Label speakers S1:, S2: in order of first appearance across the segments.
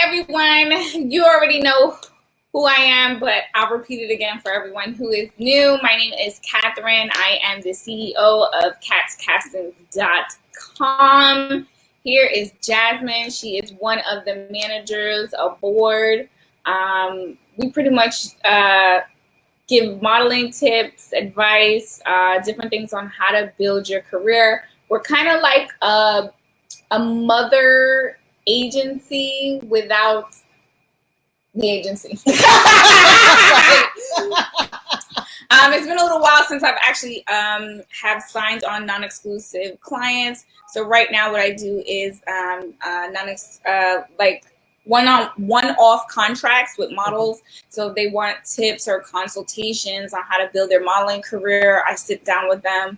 S1: everyone. You already know who I am, but I'll repeat it again for everyone who is new. My name is Katherin. I am the CEO of catscasting.com. Here is Jasmine. She is one of the managers aboard. We pretty much give modeling tips, advice, different things on how to build your career. We're kind of like a mother agency without the agency. It's been a little while since I've actually have signed on non-exclusive clients. So right now what I do is one-off contracts with models. So if they want tips or consultations on how to build their modeling career, I sit down with them,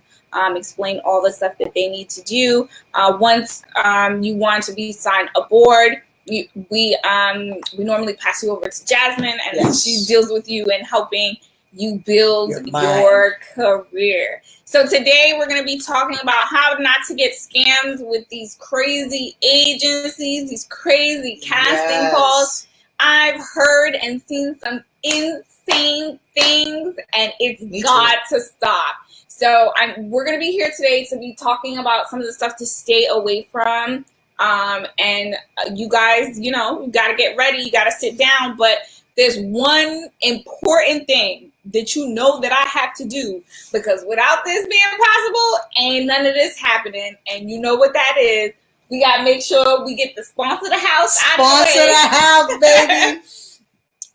S1: explain all the stuff that they need to do. Once you want to be signed aboard, we normally pass you over to Jasmine, and yes, she deals with you in helping you build your career. So today we're going to be talking about how not to get scammed with these crazy agencies, these crazy casting calls. I've heard and seen some insane things, and it's got to stop. So we're going to be here today to be talking about some of the stuff to stay away from. And you guys, you got to get ready. You got to sit down. But there's one important thing that that I have to do, because without this being possible, ain't none of this happening. And you know what that is. We got to make sure we get the sponsor of the house out of the way. Sponsor the house, baby.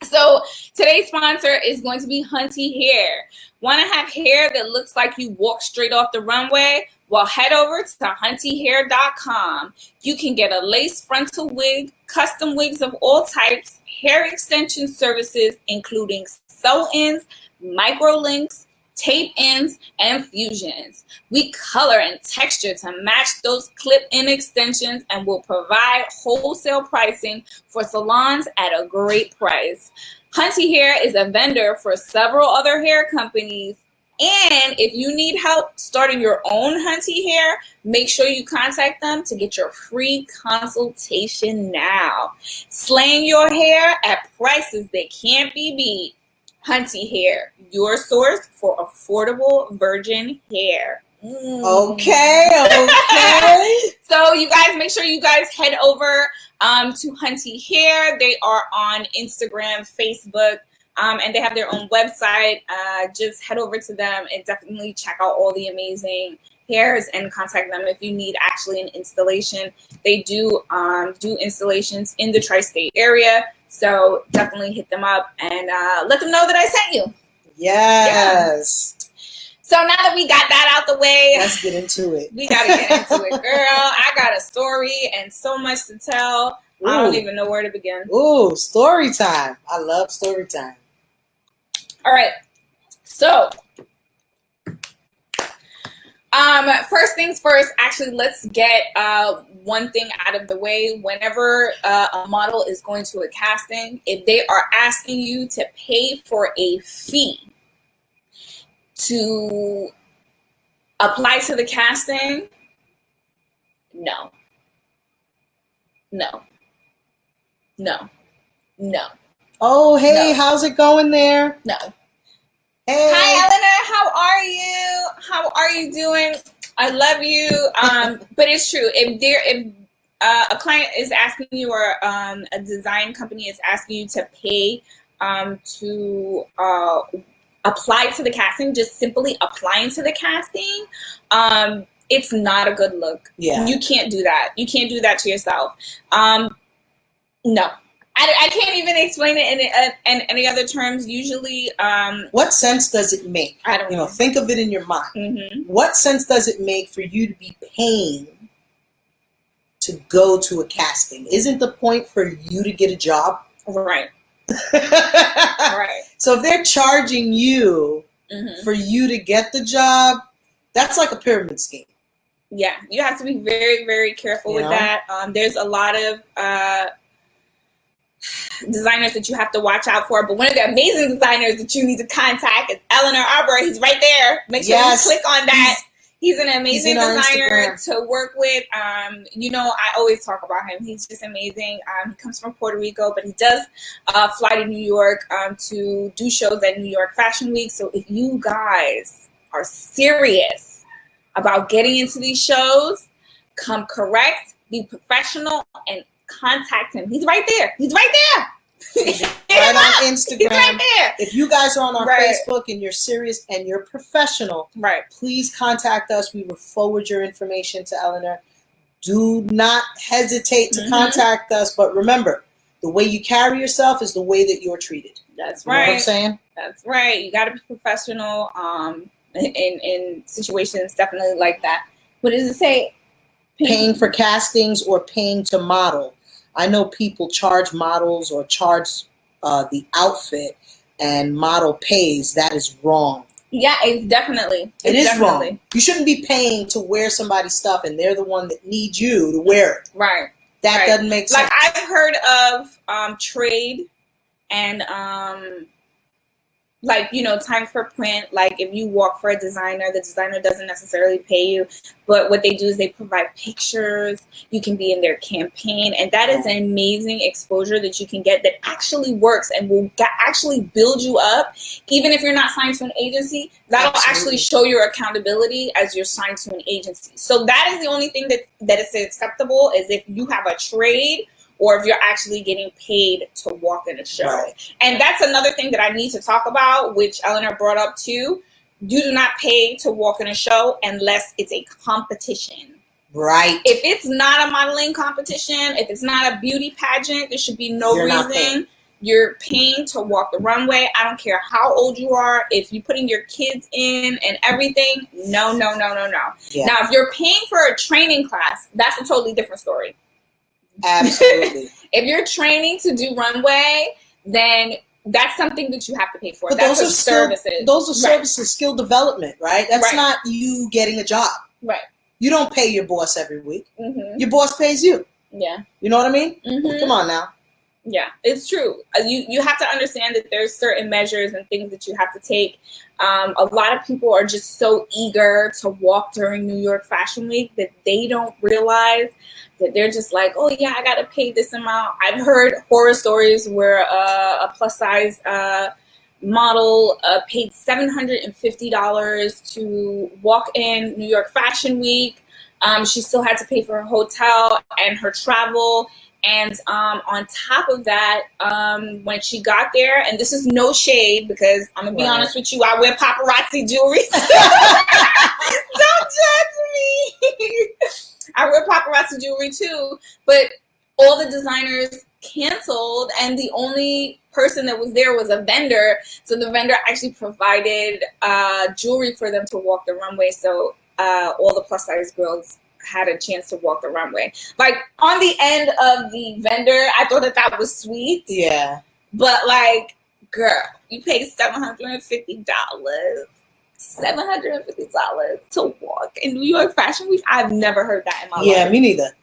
S1: So today's sponsor is going to be Hunty Hair. Want to have hair that looks like you walked straight off the runway? Well, head over to huntyhair.com. You can get a lace frontal wig, custom wigs of all types, hair extension services, including sew-ins, micro-links, tape-ins, and fusions. We color and texture to match those clip-in extensions and will provide wholesale pricing for salons at a great price. Hunty Hair is a vendor for several other hair companies. And if you need help starting your own Hunty Hair, make sure you contact them to get your free consultation now. Slaying your hair at prices that can't be beat. Hunty Hair, your source for affordable virgin hair. Okay. So you guys, make sure you guys head over to Hunty Hair. They are on Instagram, Facebook. And they have their own website. Just head over to them and definitely check out all the amazing hairs and contact them if you need actually an installation. They do installations in the tri-state area. So definitely hit them up and let them know that I sent you. Yes. Yeah. So now that we got that out the way,
S2: let's get into it.
S1: We got to get into it, girl. I got a story and so much to tell. Ooh. I don't even know where to begin.
S2: Ooh, story time. I love story time.
S1: All right, so first things first, actually, let's get one thing out of the way. Whenever a model is going to a casting, if they are asking you to pay for a fee to apply to the casting, no.
S2: Oh, hey, how's it going there?
S1: No.
S2: Hey.
S1: Hi, Eleanor. How are you? How are you doing? I love you. But it's true. If a client is asking you, or a design company is asking you to pay to apply to the casting, just simply applying to the casting, it's not a good look. Yeah. You can't do that. You can't do that to yourself. No. I can't even explain it in any other terms. Usually,
S2: what sense does it make?
S1: I don't know.
S2: Think of it in your mind. Mm-hmm. What sense does it make for you to be paying to go to a casting? Isn't the point for you to get a job?
S1: Right. Right.
S2: So if they're charging you for you to get the job, that's like a pyramid scheme.
S1: Yeah, you have to be very, very careful with that. There's a lot of designers that you have to watch out for, but one of the amazing designers that you need to contact is Eleanor Arbor. He's right there. Make sure you click on that. He's an amazing designer
S2: Instagram.
S1: to work with. You know, I always talk about him. He's just amazing. He comes from Puerto Rico, but he does fly to New York to do shows at New York Fashion Week. So if you guys are serious about getting into these shows, come correct, be professional, and contact him. He's right there. He's right there.
S2: Right on Instagram.
S1: He's right there.
S2: If you guys are on our
S1: Right.
S2: Facebook and you're serious and you're professional,
S1: Right.
S2: please contact us. We will forward your information to Eleanor. Do not hesitate to contact us. But remember, the way you carry yourself is the way that you're treated.
S1: That's
S2: You know
S1: right.
S2: what I'm saying?
S1: That's right. You got to be professional in situations definitely like that. What does it say?
S2: Paying for castings or paying to model. I know people charge models or charge the outfit and model pays. That is wrong.
S1: Yeah, it's definitely.
S2: It is wrong. You shouldn't be paying to wear somebody's stuff and they're the one that needs you to wear it.
S1: Right.
S2: That
S1: Right.
S2: doesn't make sense.
S1: Like I've heard of trade and like, you know, time for print. Like if you walk for a designer, the designer doesn't necessarily pay you, but what they do is they provide pictures. You can be in their campaign, and that is an amazing exposure that you can get that actually works and will actually build you up. Even if you're not signed to an agency, that'll actually show your accountability as you're signed to an agency. So that is the only thing that is acceptable, is if you have a trade or if you're actually getting paid to walk in a show.
S2: Right.
S1: And that's another thing that I need to talk about, which Eleanor brought up too. You do not pay to walk in a show unless it's a competition.
S2: Right.
S1: If it's not a modeling competition, if it's not a beauty pageant, there should be no reason you're paying to walk the runway. I don't care how old you are. If you're putting your kids in and everything, no.
S2: Yeah.
S1: Now, if you're paying for a training class, that's a totally different story.
S2: Absolutely.
S1: If you're training to do runway, then that's something that you have to pay for.
S2: But
S1: That's
S2: those are
S1: services.
S2: Those are services, skill development, right? That's not you getting a job.
S1: Right.
S2: You don't pay your boss every week.
S1: Mm-hmm.
S2: Your boss pays you.
S1: Yeah.
S2: You know what I mean?
S1: Mm-hmm.
S2: Come on now.
S1: Yeah, it's true. You have to understand that there's certain measures and things that you have to take. A lot of people are just so eager to walk during New York Fashion Week that they don't realize that they're just like, oh yeah, I got to pay this amount. I've heard horror stories where a plus size model paid $750 to walk in New York Fashion Week. She still had to pay for her hotel and her travel. And on top of that, when she got there, and this is no shade because I'm going to be honest with you, I wear paparazzi jewelry. Don't judge me. I wear paparazzi jewelry too, but all the designers canceled and the only person that was there was a vendor. So the vendor actually provided jewelry for them to walk the runway. So all the plus size girls had a chance to walk the runway. Like on the end of the vendor, I thought that was sweet.
S2: Yeah.
S1: But like, girl, you paid $750. $750 to walk in New York Fashion Week. I've never heard that in my life.
S2: Yeah, me neither.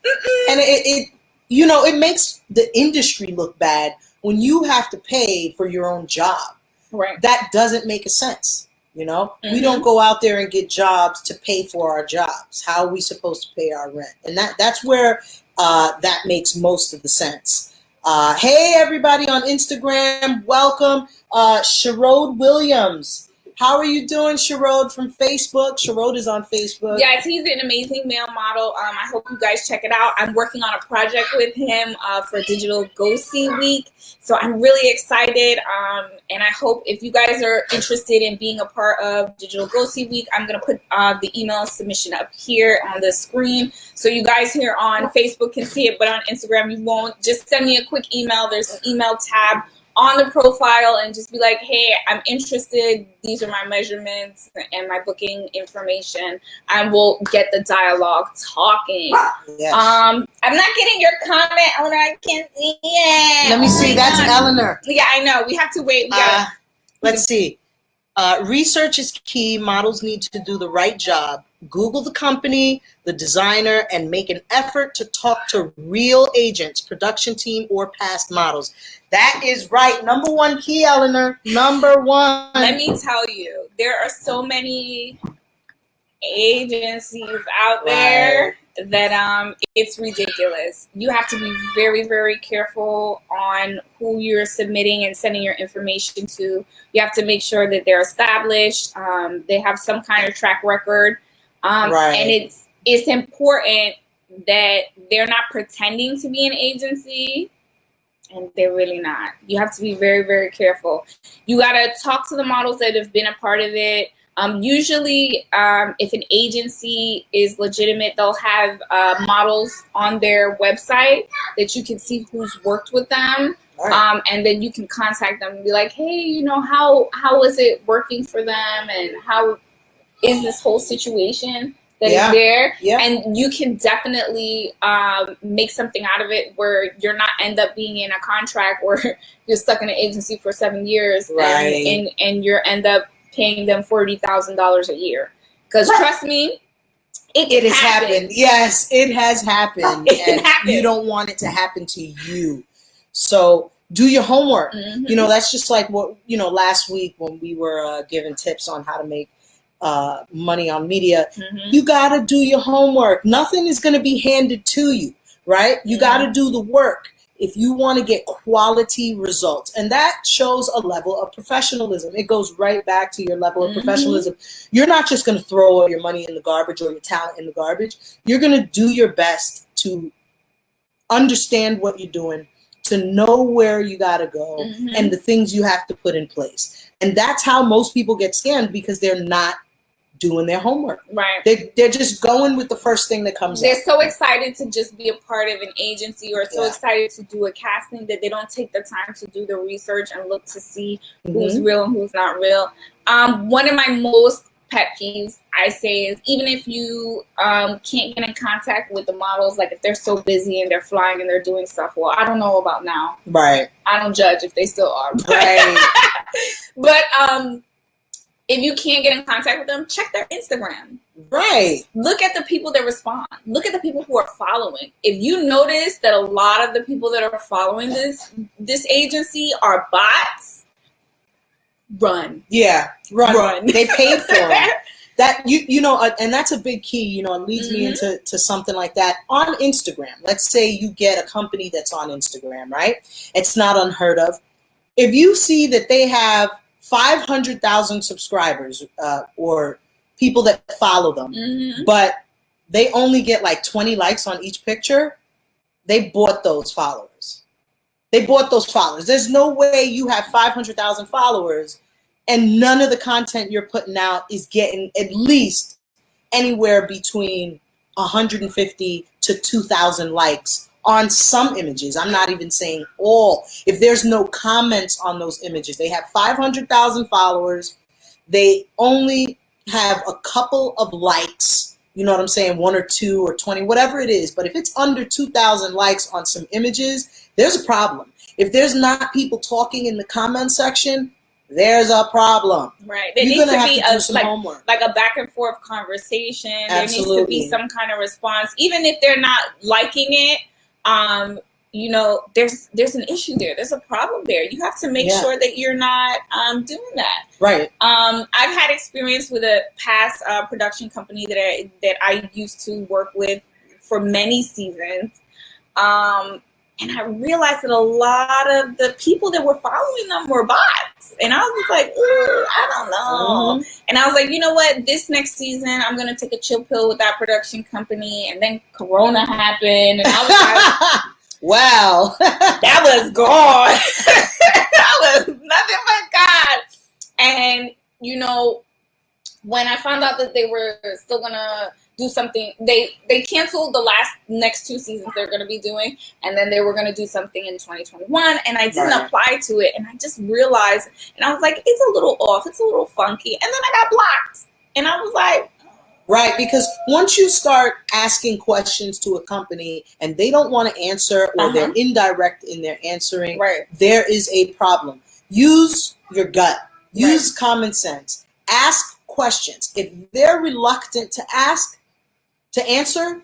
S2: And it you know, it makes the industry look bad when you have to pay for your own job.
S1: Right.
S2: That doesn't make a sense. You know, we don't go out there and get jobs to pay for our jobs. How are we supposed to pay our rent? And that's where that makes most of the sense. Hey, everybody on Instagram, welcome. Sherrod Williams. How are you doing, Sherrod, from Facebook? Sherrod is on Facebook.
S1: Yes, he's an amazing male model. I hope you guys check it out. I'm working on a project with him for Digital Go See Week. So I'm really excited. And I hope if you guys are interested in being a part of Digital Go See Week, I'm going to put the email submission up here on the screen. So you guys here on Facebook can see it, but on Instagram you won't. Just send me a quick email. There's an email tab on the profile and just be like, hey, I'm interested. These are my measurements and my booking information. And we'll get the dialogue talking.
S2: Yes.
S1: I'm not getting your comment, Eleanor. I can't see it.
S2: Let me see. That's Eleanor.
S1: Yeah, I know. We have to wait.
S2: Let's see. Research is key. Models need to do the right job. Google the company, the designer, and make an effort to talk to real agents, production team, or past models. That is right. Number one key, Eleanor. Number one.
S1: Let me tell you, there are so many agencies out there that it's ridiculous. You have to be very, very careful on who you're submitting and sending your information to. You have to make sure that they're established. They have some kind of track record. And it's important that they're not pretending to be an agency, and they're really not. You have to be very, very careful. You got to talk to the models that have been a part of it. Usually, if an agency is legitimate, they'll have models on their website that you can see who's worked with them. Right. And then you can contact them and be like, hey, you know, how is it working for them, and how is this whole situation that is there? Yeah. And you can definitely make something out of it where you're not end up being in a contract where you're stuck in an agency for 7 years, and you're end up paying them $40,000 a year. Because trust me, it has happened.
S2: Yes, it has happened. You don't want it to happen to you. So do your homework. Mm-hmm. You know, that's just like what, you know, last week when we were giving tips on how to make money on media. Mm-hmm. You got to do your homework. Nothing is going to be handed to you, right? You got to do the work if you want to get quality results. And that shows a level of professionalism. It goes right back to your level of professionalism. You're not just going to throw all your money in the garbage or your talent in the garbage. You're going to do your best to understand what you're doing, to know where you got to go, and the things you have to put in place. And that's how most people get scammed, because they're not doing their homework.
S1: Right.
S2: They're just going with the first thing that comes up.
S1: They're so excited to just be a part of an agency, or so excited to do a casting, that they don't take the time to do the research and look to see who's real and who's not real. One of my most pet peeves, I say, is even if you can't get in contact with the models, like if they're so busy and they're flying and they're doing stuff, well, I don't know about now.
S2: Right.
S1: I don't judge if they still are.
S2: Right.
S1: But if you can't get in contact with them, check their Instagram.
S2: Right.
S1: Look at the people that respond. Look at the people who are following. If you notice that a lot of the people that are following this agency are bots, run.
S2: Yeah, run. They paid for it. That you know, and that's a big key. You know, it leads me into something like that on Instagram. Let's say you get a company that's on Instagram, right? It's not unheard of. If you see that they have 500,000 subscribers or people that follow them, but they only get like 20 likes on each picture, they bought those followers. There's no way you have 500,000 followers and none of the content you're putting out is getting at least anywhere between 150 to 2,000 likes on some images. I'm not even saying all. If there's no comments on those images, they have 500,000 followers. They only have a couple of likes. You know what I'm saying? 1 or 2 or 20, whatever it is. But if it's under 2,000 likes on some images, there's a problem. If there's not people talking in the comment section, there's a problem.
S1: Right. There needs to be like a back and forth conversation. Absolutely. There needs to be some kind of response. Even if they're not liking it, you know, there's an issue there. There's a problem there. You have to make sure that you're not doing that.
S2: Right.
S1: I've had experience with a past production company that I used to work with for many seasons. And I realized that a lot of the people that were following them were bots. And I was just like, I don't know. And I was like, you know what? This next season, I'm going to take a chill pill with that production company. And then Corona happened. And I was like,
S2: wow.
S1: That was gone. That was nothing but God. And, you know, when I found out that they were still going to do something, they canceled the next 2 seasons they're going to be doing, and then they were going to do something in 2021, and I didn't apply to it, and I just realized, and I was like, it's a little off, it's a little funky, and then I got blocked, and I was like,
S2: right, because once you start asking questions to a company and they don't want to answer, or they're indirect in their answering, there is a problem. Use your gut, use common sense, ask questions. If they're reluctant to answer,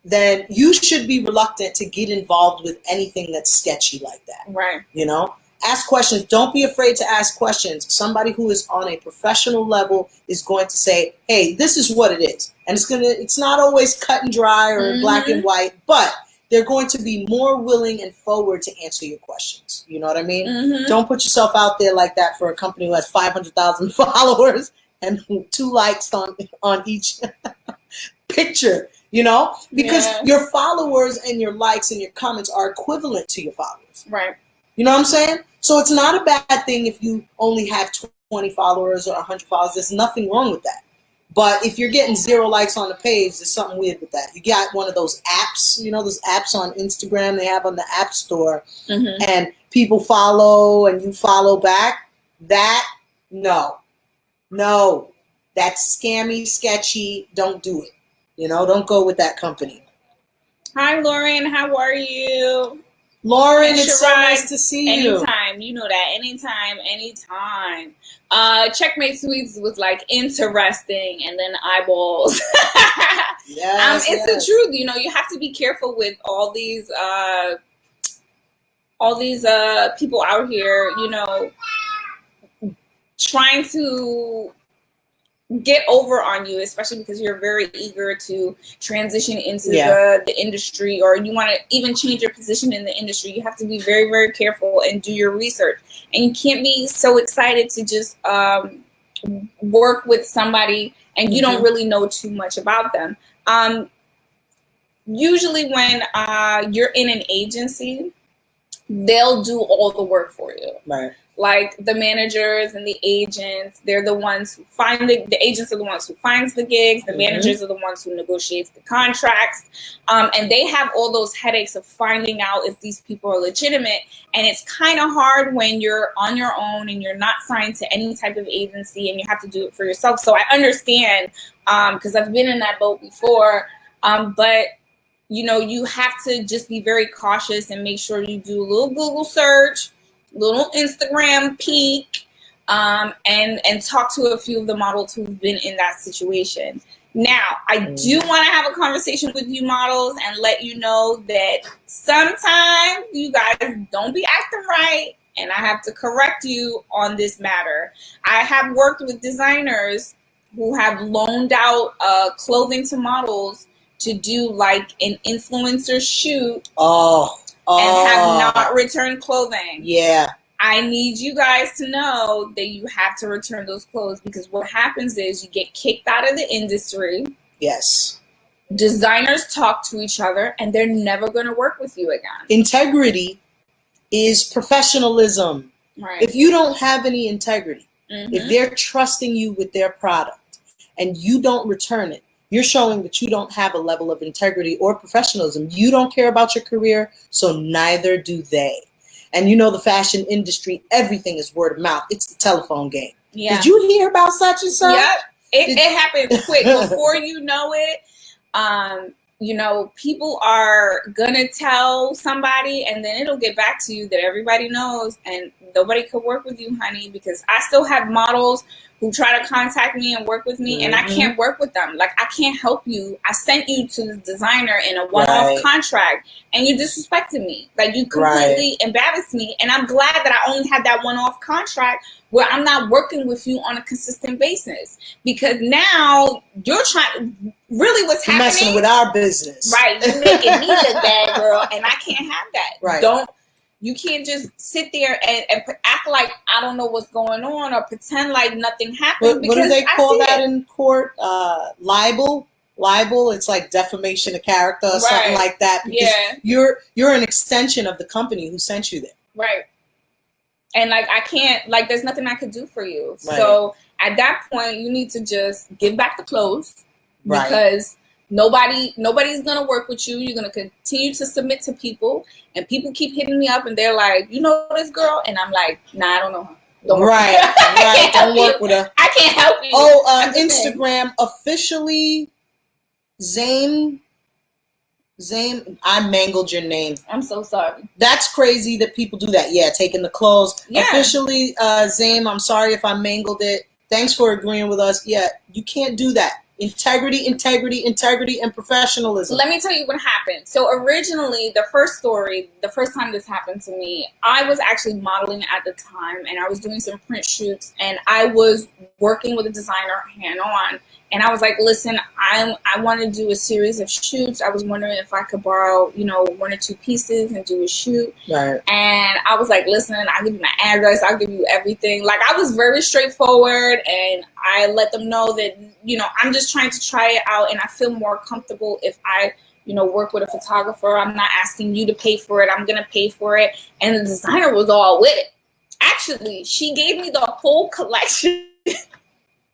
S2: then you should be reluctant to get involved with anything that's sketchy like that.
S1: Right.
S2: You know? Ask questions. Don't be afraid to ask questions. Somebody who is on a professional level is going to say, hey, this is what it is. And it's not always cut and dry or black and white, but they're going to be more willing and forward to answer your questions. You know what I mean? Don't put yourself out there like that for a company who has 500,000 followers and 2 likes on each picture, because your followers and your likes and your comments are equivalent to your followers.
S1: Right.
S2: You know what I'm saying? So it's not a bad thing if you only have 20 followers or 100 followers. There's nothing wrong with that. But if you're getting 0 likes on the page, there's something weird with that. You got one of those apps, those apps on Instagram they have on the App Store, and people follow and you follow back. No, that's scammy, sketchy. Don't do it. Don't go with that company.
S1: Hi, Lauren. How are you?
S2: Lauren, it's so nice to see you.
S1: Anytime. You know that. Anytime. Checkmate Sweets was like interesting and then eyeballs.
S2: Yes,
S1: it's the truth. You have to be careful with all these people out here, trying to get over on you, especially because you're very eager to transition into the industry, or you want to even change your position in the industry. You have to be very, very careful and do your research. And you can't be so excited to just work with somebody and you don't really know too much about them. Usually when you're in an agency, they'll do all the work for you.
S2: Right.
S1: Like the managers and the agents, they're the ones who find the agents are the ones who finds the gigs. The managers are the ones who negotiates the contracts. And they have all those headaches of finding out if these people are legitimate. And it's kind of hard when you're on your own and you're not signed to any type of agency and you have to do it for yourself. So I understand, because I've been in that boat before. But you have to just be very cautious and make sure you do a little Google search, little Instagram peek, and talk to a few of the models who've been in that situation. Now, I do want to have a conversation with you models and let you know that sometimes you guys don't be acting right, and I have to correct you on this matter. I have worked with designers who have loaned out clothing to models to do like an influencer shoot. And have not returned clothing.
S2: Yeah.
S1: I need you guys to know that you have to return those clothes, because what happens is you get kicked out of the industry.
S2: Yes.
S1: Designers talk to each other and they're never going to work with you again.
S2: Integrity is professionalism.
S1: Right.
S2: If you don't have any integrity, if they're trusting you with their product and you don't return it, you're showing that you don't have a level of integrity or professionalism. You don't care about your career, so neither do they. And the fashion industry, everything is word of mouth. It's the telephone game. Yeah. Did you hear about such and such?
S1: Yep. It happens quick. Before you know it, people are going to tell somebody, and then it'll get back to you that everybody knows, and nobody could work with you, honey, because I still have models who try to contact me and work with me, and I can't work with them. Like, I can't help you. I sent you to the designer in a one-off contract, and you disrespected me. Like, you completely embarrassed me, and I'm glad that I only had that one-off contract where I'm not working with you on a consistent basis, because now you're trying. Really, what's happening?
S2: Messing with our business,
S1: right? You're making me look bad, girl, and I can't have that.
S2: Right?
S1: You can't just sit there and act like I don't know what's going on, or pretend like nothing happened.
S2: What do they call that in court? Libel. It's like defamation of character or something like that. Because you're an extension of the company who sent you there.
S1: Right. And like, I can't, like, there's nothing I could do for you. Right. So at that point, you need to just give back the clothes, because nobody's going to work with you. You're going to continue to submit to people, and people keep hitting me up and they're like, you know this girl? And I'm like, nah, I don't know her. Don't work with her.
S2: Right. Don't work with her.
S1: I can't help you.
S2: Instagram officially, Zane, I mangled your name.
S1: I'm so sorry.
S2: That's crazy that people do that. Yeah, taking the clothes. Yeah. Officially, Zane, I'm sorry if I mangled it. Thanks for agreeing with us. Yeah, you can't do that. Integrity, integrity, integrity, and professionalism.
S1: Let me tell you what happened. So originally, the first time this happened to me, I was actually modeling at the time, and I was doing some print shoots, and I was working with a designer hand on, and I was like, listen, I want to do a series of shoots. I was wondering if I could borrow, 1 or 2 pieces and do a shoot.
S2: Right.
S1: And I was like, listen, I'll give you my address. I'll give you everything. Like, I was very straightforward, and I let them know that, I'm just trying to try it out, and I feel more comfortable if I, work with a photographer. I'm not asking you to pay for it. I'm going to pay for it. And the designer was all with it. Actually, she gave me the whole collection.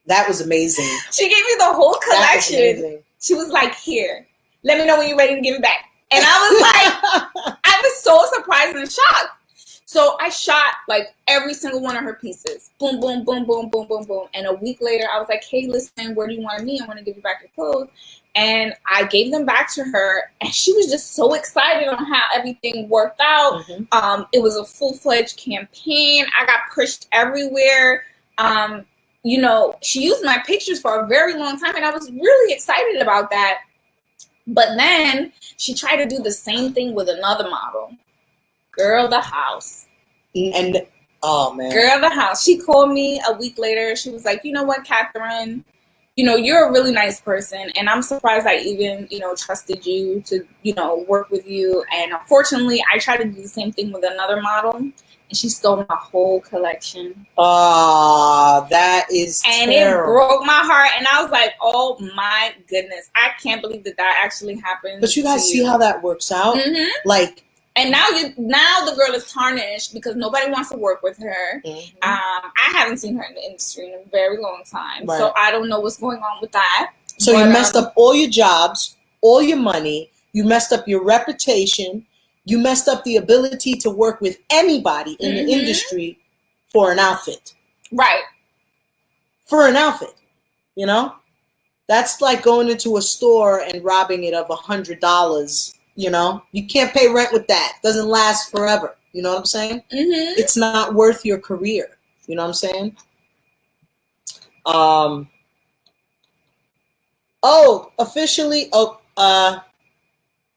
S2: That was amazing.
S1: She gave me the whole collection.
S2: That was amazing.
S1: She was like, here, let me know when you're ready to give it back. And I was like, I was so surprised and shocked. So I shot like every single one of her pieces. Boom, boom, boom, boom, boom, boom, boom. And a week later, I was like, hey, listen, where do you want me? I want to give you back your clothes. And I gave them back to her. And she was just so excited on how everything worked out. Mm-hmm. It was a full-fledged campaign. I got pushed everywhere. She used my pictures for a very long time. And I was really excited about that. But then she tried to do the same thing with another model. Girl, the house.
S2: And, oh, man.
S1: Girl, the house. She called me a week later. She was like, you know what, Katherin? You're a really nice person. And I'm surprised I even, trusted you to, work with you. And unfortunately, I tried to do the same thing with another model. And she stole my whole collection.
S2: That is
S1: and
S2: terrible.
S1: It broke my heart. And I was like, oh, my goodness. I can't believe that actually happened.
S2: But you guys see how that works out?
S1: Mm-hmm.
S2: Like,
S1: and now the girl is tarnished because nobody wants to work with her. Mm-hmm. I haven't seen her in the industry in a very long time. Right. So I don't know what's going on with that.
S2: So you messed up all your jobs, all your money. You messed up your reputation. You messed up the ability to work with anybody in the industry for an outfit. Right. For an outfit, That's like going into a store and robbing it of $100. You can't pay rent with that. Doesn't last forever. You know what I'm saying? Mm-hmm. It's not worth your career. You know what I'm saying? Officially,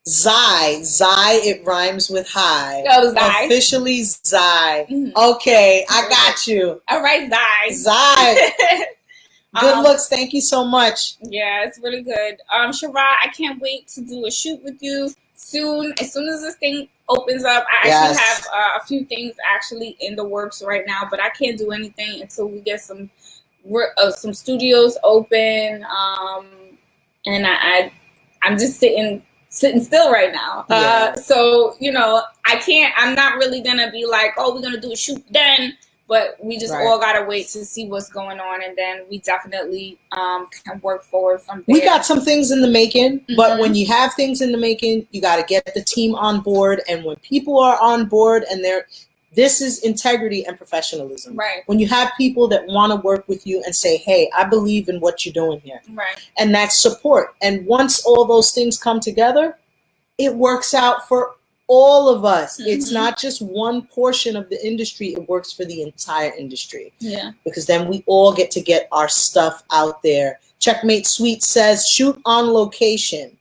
S2: Zai, it rhymes with high.
S1: Oh, Zai.
S2: Officially Zai. Mm-hmm. Okay, I got you.
S1: All right, Zai.
S2: Zai. Good looks. Thank you so much.
S1: Yeah, it's really good. Shara, I can't wait to do a shoot with you soon. As soon as this thing opens up, I actually have a few things actually in the works right now, but I can't do anything until we get some studios open. And I'm just sitting still right now. So, I'm not really going to be like, oh, we're going to do a shoot then. But we just all got to wait to see what's going on. And then we definitely can work forward from there.
S2: We got some things in the making. But when you have things in the making, you got to get the team on board. And when people are on board and this is integrity and professionalism.
S1: Right.
S2: When you have people that want to work with you and say, hey, I believe in what you're doing here.
S1: Right.
S2: And that's support. And once all those things come together, it works out for all of us. Mm-hmm. It's not just one portion of the industry. It works for the entire industry.
S1: Yeah.
S2: Because then we all get to get our stuff out there. Checkmate Sweet says, shoot on location.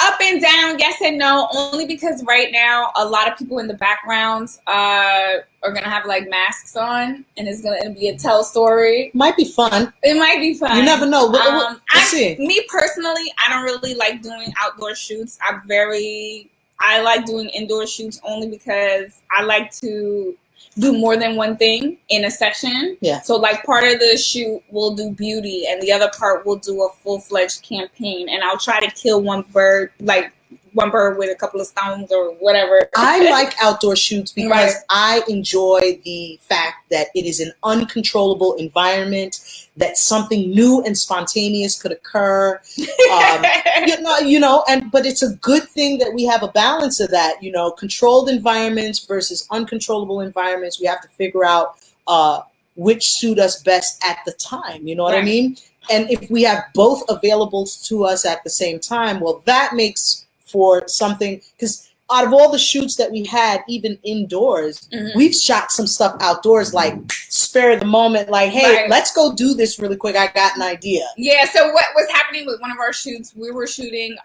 S1: Up and down, yes and no. Only because right now a lot of people in the background are gonna have like masks on, and it's gonna be a tell story.
S2: Might be fun.
S1: It might be fun.
S2: You never know. Let's see.
S1: Me personally, I don't really like doing outdoor shoots. I like doing indoor shoots only because I like to do more than one thing in a section.
S2: Yeah.
S1: So like part of the shoot will do beauty and the other part will do a full-fledged campaign, and I'll try to kill one bird with a couple of stones or whatever.
S2: I like outdoor shoots because I enjoy the fact that it is an uncontrollable environment, that something new and spontaneous could occur. But it's a good thing that we have a balance of that, controlled environments versus uncontrollable environments. We have to figure out which suit us best at the time. You know what I mean? And if we have both available to us at the same time, well, that makes for something, because out of all the shoots that we had, even indoors, we've shot some stuff outdoors like spur of the moment, like, hey,
S1: Right.
S2: let's go do this really quick. I got an idea.
S1: Yeah, so what was happening with one of our shoots, we were shooting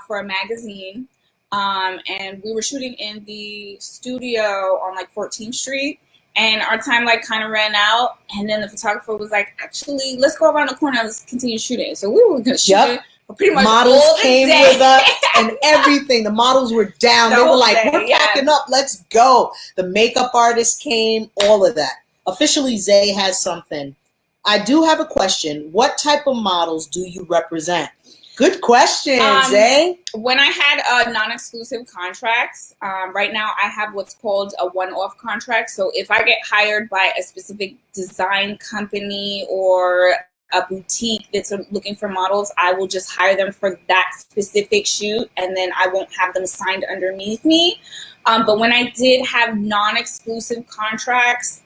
S1: for a magazine, and we were shooting in the studio on like 14th Street, and our time like kind of ran out, and then the photographer was like, actually, let's go around the corner and let's continue shooting. So we were gonna shoot it for pretty much
S2: models
S1: all the
S2: came
S1: day.
S2: with us and everything. The models were down.
S1: The
S2: They were
S1: whole
S2: like,
S1: day,
S2: we're packing up, let's go. The makeup artist came, all of that. Officially, Zay has something. I do have a question. What type of models do you represent? Good question, Zay.
S1: When I had non-exclusive contracts, right now I have what's called a one-off contract. So if I get hired by a specific design company or a boutique that's looking for models, I will just hire them for that specific shoot, and then I won't have them signed underneath me. But when I did have non-exclusive contracts,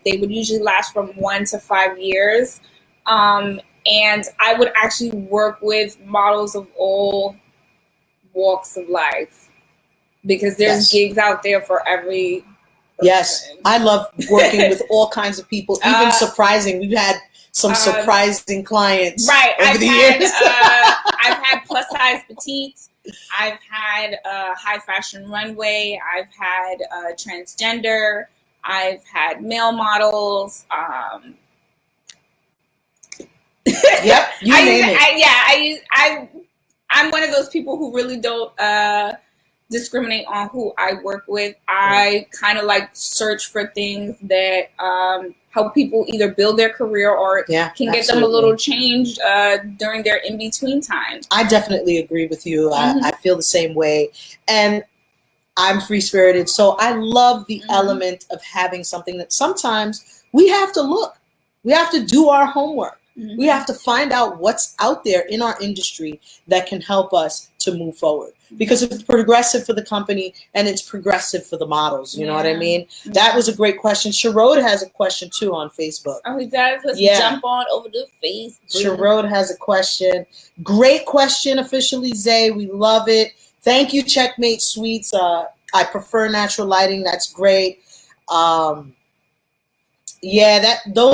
S1: they would usually last from 1 to 5 years. And I would actually work with models of all walks of life, because there's gigs out there for every person.
S2: Yes, I love working with all kinds of people, even surprising. We've had some surprising clients over the years.
S1: I've had plus size petites. I've had high fashion runway. I've had transgender. I've had male models.
S2: Yep, you name it.
S1: I'm one of those people who really don't discriminate on who I work with. I kind of like search for things that help people either build their career or can get them a little change during their in-between time.
S2: I definitely agree with you. I feel the same way. And I'm free-spirited, so I love the element of having something that sometimes we have to look. We have to do our homework. We have to find out what's out there in our industry that can help us to move forward, because it's progressive for the company and it's progressive for the models. You know what I mean? That was a great question. Sherrod has a question too on Facebook.
S1: Oh, he does? Let's jump on over to Facebook.
S2: Sherrod has a question. Great question, Officially Zay. We love it. Thank you, Checkmate Suites. I prefer natural lighting. That's great. Those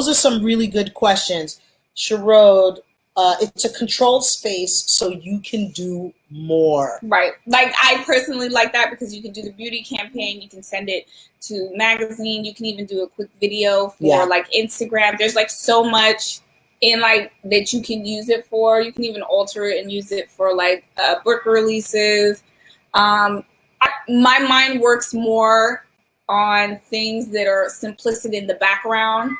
S2: are some really good questions. Sherrod, it's a controlled space, so you can do more.
S1: Right. Like, I personally like that because you can do the beauty campaign. You can send it to magazine. You can even do a quick video for like Instagram. There's like so much in like that you can use it for. You can even alter it and use it for like book releases. My mind works more on things that are simplistic in the background.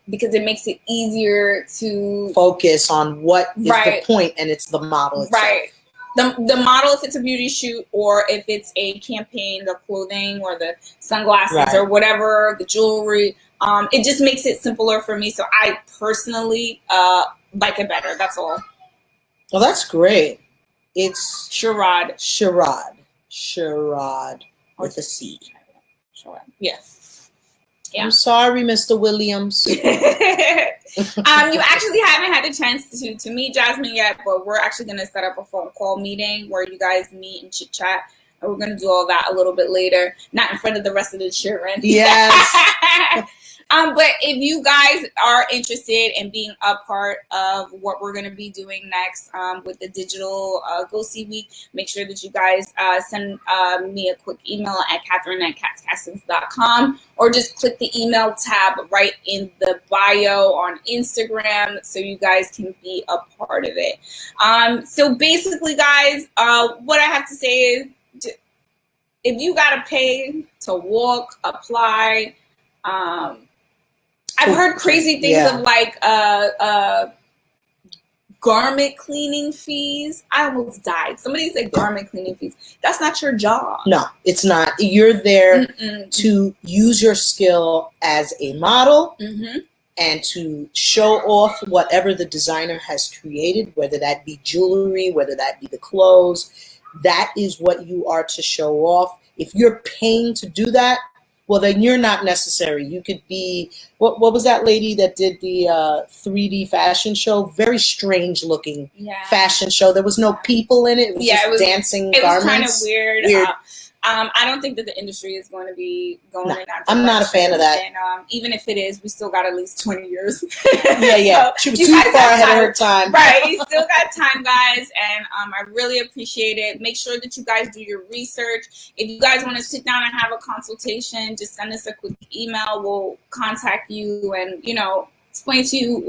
S1: Because it makes it easier to
S2: focus on what is the point, and it's the model itself.
S1: Right. The model, if it's a beauty shoot or if it's a campaign, the clothing or the sunglasses or whatever, the jewelry, it just makes it simpler for me. So I personally like it better. That's all.
S2: Well, that's great. It's
S1: Sherrod
S2: with a C.
S1: Sherrod. Yes. Yeah.
S2: I'm sorry, Mr. Williams.
S1: You actually haven't had a chance to meet Jasmine yet, but we're actually going to set up a phone call meeting where you guys meet and chit chat, and we're going to do all that a little bit later, not in front of the rest of the children.
S2: Yes.
S1: But if you guys are interested in being a part of what we're going to be doing next with the digital Go See Week, make sure that you guys send me a quick email at Katherin@catscastings.com, or just click the email tab right in the bio on Instagram so you guys can be a part of it. So basically, guys, what I have to say is, if you got to pay to walk, apply, I've heard crazy things of like garment cleaning fees. I almost died. Somebody said garment cleaning fees. That's not your job.
S2: No, it's not. You're there to use your skill as a model and to show off whatever the designer has created, whether that be jewelry, whether that be the clothes. That is what you are to show off. If you're paying to do that, well, then you're not necessary. You could be, what was that lady that did the 3D fashion show? Very strange looking fashion show. There was no people in it. It was just dancing garments.
S1: It was kind of weird. I don't think that the industry is going to be going in that direction.
S2: I'm not a fan of that.
S1: And even if it is, we still got at least 20 years.
S2: Yeah.
S1: So
S2: she was too far ahead of her time.
S1: Right. You still got time, guys. And I really appreciate it. Make sure that you guys do your research. If you guys want to sit down and have a consultation, just send us a quick email. We'll contact you and, explain to you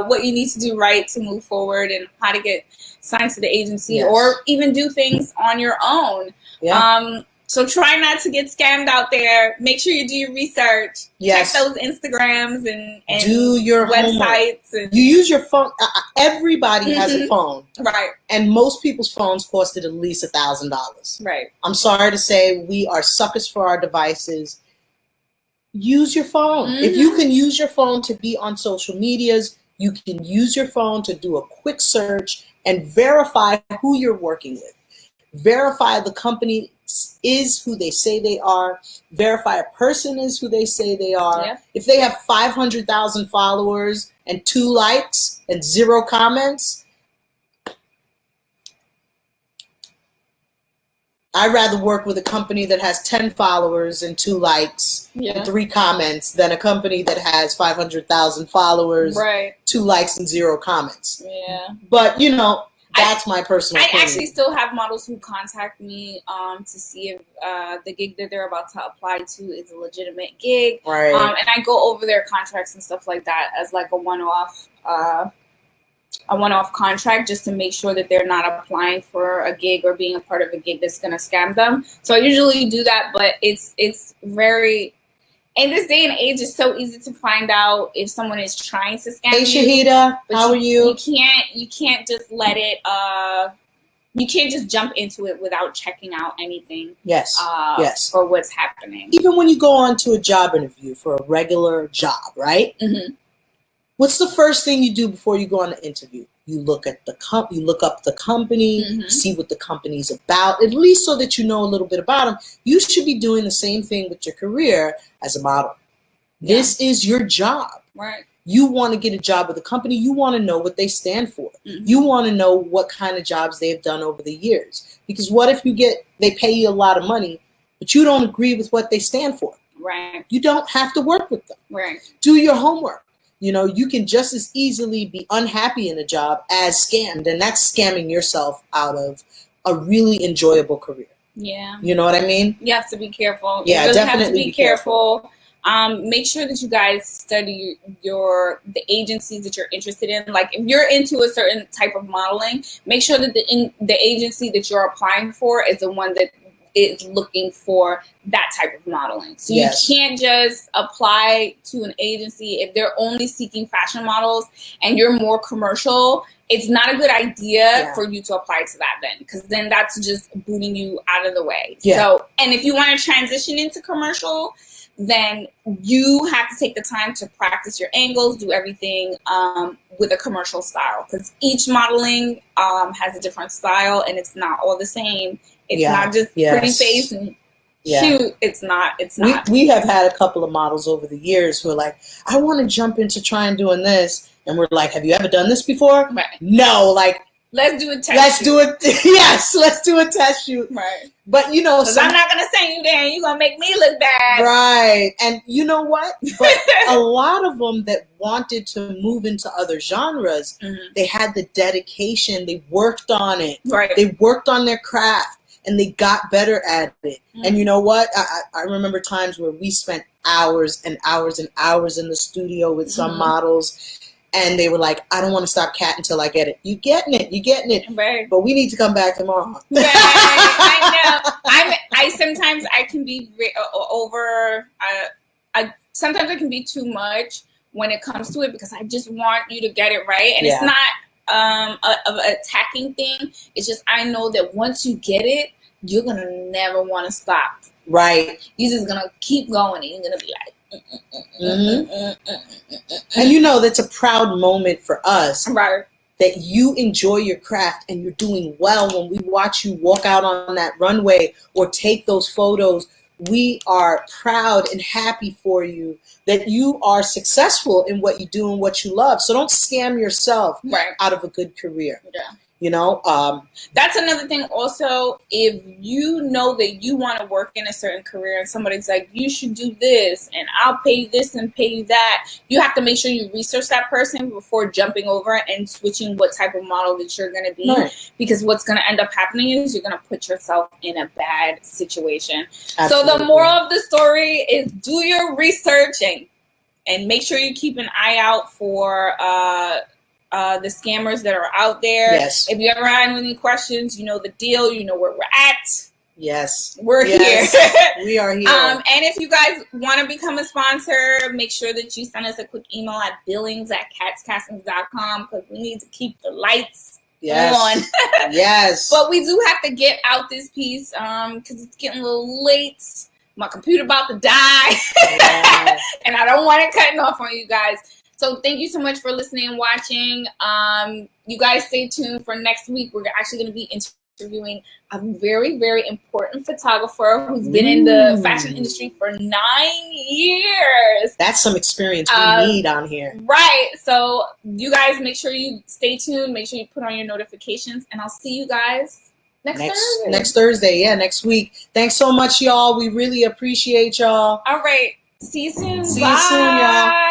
S1: what you need to do right to move forward and how to get signed to the agency or even do things on your own. Yeah. So try not to get scammed out there. Make sure you do your research. Yes. Check those Instagrams and
S2: do your
S1: websites. And
S2: you use your phone. Everybody has a phone.
S1: Right.
S2: And most people's phones costed at least $1,000.
S1: Right.
S2: I'm sorry to say we are suckers for our devices. Use your phone. If you can use your phone to be on social medias, you can use your phone to do a quick search and verify who you're working with. Verify the company is who they say they are. Verify a person is who they say they are. Yeah. If they have 500,000 followers and 2 likes and 0 comments, I'd rather work with a company that has 10 followers and 2 likes and 3 comments than a company that has 500,000 followers, 2 likes and 0 comments.
S1: Yeah.
S2: But, that's my personal opinion.
S1: I actually still have models who contact me to see if the gig that they're about to apply to is a legitimate gig.
S2: Right.
S1: And I go over their contracts and stuff like that as like a one-off contract just to make sure that they're not applying for a gig or being a part of a gig that's going to scam them. So I usually do that, but it's very... In this day and age, it's so easy to find out if someone is trying to scam you.
S2: Hey, Shahida, how are you?
S1: You can't just let it. You can't just jump into it without checking out anything.
S2: Yes.
S1: For what's happening.
S2: Even when you go on to a job interview for a regular job, right? Mm-hmm. What's the first thing you do before you go on the interview? You look at you look up the company, see what the company's about, at least so that you know a little bit about them. You should be doing the same thing with your career as a model. Yeah. This is your job.
S1: Right.
S2: You want to get a job with a company. You want to know what they stand for. You want to know what kind of jobs they've done over the years. Because what if they pay you a lot of money, but you don't agree with what they stand for?
S1: Right.
S2: You don't have to work with them.
S1: Right.
S2: Do your homework. You can just as easily be unhappy in a job as scammed, and that's scamming yourself out of a really enjoyable career.
S1: Yeah.
S2: You know what I mean?
S1: You have to be careful.
S2: Yeah,
S1: you really
S2: definitely
S1: have to be careful. Make sure that you guys study the agencies that you're interested in. Like if you're into a certain type of modeling, make sure that the agency that you're applying for is the one that is looking for that type of modeling. So you can't just apply to an agency if they're only seeking fashion models and you're more commercial. It's not a good idea for you to apply to that then, because then that's just booting you out of the way. Yeah. So, and if you want to transition into commercial, then you have to take the time to practice your angles, do everything with a commercial style, because each modeling has a different style and it's not all the same. It's not just pretty face and cute. It's not.
S2: We have had a couple of models over the years who are like, I want to jump into trying doing this. And we're like, have you ever done this before?
S1: Right.
S2: No, like,
S1: let's do a test
S2: let's do it. Yes, let's do a test shoot.
S1: Right.
S2: But I'm
S1: not going to send you there and you're going to make me look bad.
S2: Right. And you know what? But a lot of them that wanted to move into other genres, they had the dedication. They worked on it.
S1: Right.
S2: They worked on their craft and they got better at it. And you know what? I remember times where we spent hours and hours and hours in the studio with some models. And they were like, I don't want to stop cat until I get it. You getting it.
S1: Right.
S2: But we need to come back tomorrow.
S1: Right. I know. Sometimes I can be sometimes I can be too much when it comes to it because I just want you to get it right. And it's not an attacking thing. It's just I know that once you get it, you're going to never want to stop.
S2: Right.
S1: You're just going to keep going and you're going to be like,
S2: and that's a proud moment for us,
S1: right?
S2: That you enjoy your craft and you're doing well. When we watch you walk out on that runway or take those photos, we are proud and happy for you that you are successful in what you do and what you love. So don't scam yourself out of a good career. You know,
S1: that's another thing also. If you know that you want to work in a certain career and somebody's like, you should do this and I'll pay you this and pay you that, you have to make sure you research that person before jumping over and switching what type of model that you're going to be.
S2: Right.
S1: Because what's going to end up happening is you're going to put yourself in a bad situation.
S2: Absolutely.
S1: So the moral of the story is do your research and make sure you keep an eye out for the scammers that are out there.
S2: Yes.
S1: If you ever have any questions, you know the deal. You know where we're at.
S2: Yes.
S1: We're here.
S2: We are here.
S1: And if you guys want to become a sponsor, make sure that you send us a quick email at billings@catscastings.com because we need to keep the lights on.
S2: Yes.
S1: But we do have to get out this piece because it's getting a little late. My computer about to die.
S2: Yes.
S1: And I don't want it cutting off on you guys. So thank you so much for listening and watching. You guys stay tuned for next week. We're actually going to be interviewing a very, very important photographer who's been in the fashion industry for 9 years.
S2: That's some experience we need on here.
S1: Right. So you guys make sure you stay tuned. Make sure you put on your notifications. And I'll see you guys next
S2: Thursday. Yeah, next week. Thanks so much, y'all. We really appreciate y'all.
S1: All right. See you soon.
S2: See you soon, y'all.